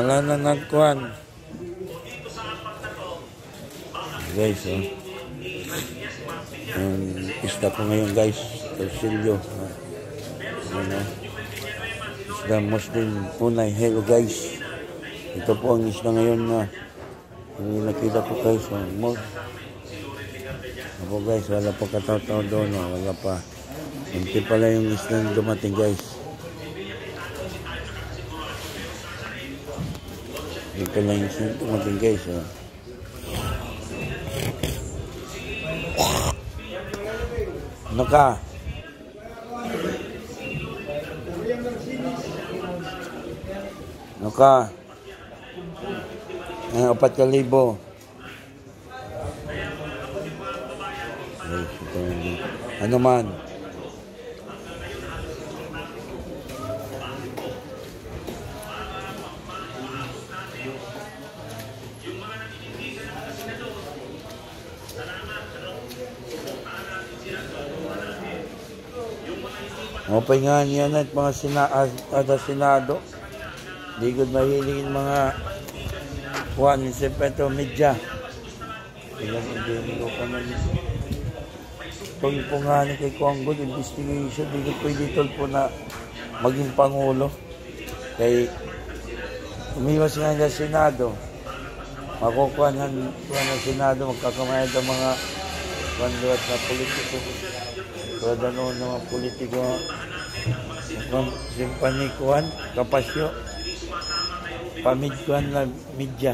Wala na nagkuhan. Guys, oh. Yung isda ko ngayon, guys. Torsilyo. Ano? Isda Muslim Punay. Hello, guys. Ito po ang isda ngayon na nakita ko, guys. Ako, guys, wala pa kataw-taw doon. Wala pa. Hindi pala yung isda na dumating, guys. Hindi pala yung isda na dumating, guys. Ano ka? Ano ka? 4,000. Ano man? Mapay nga niya na mga Senado. Di good mahilingin mga kuhan ni Sepeto Media. Ilang hindi ko pa man. Tulpo nga ni kay Congo, investigation. Di good pwede tulpo na maging Pangulo. Kay umiwas nga sa Senado. Makukuha ng Senado, magkakamayad ang mga banduat na politiko. Kada noon ng mga politiko, simpanikuan, kapasyo, pamidkuan na media.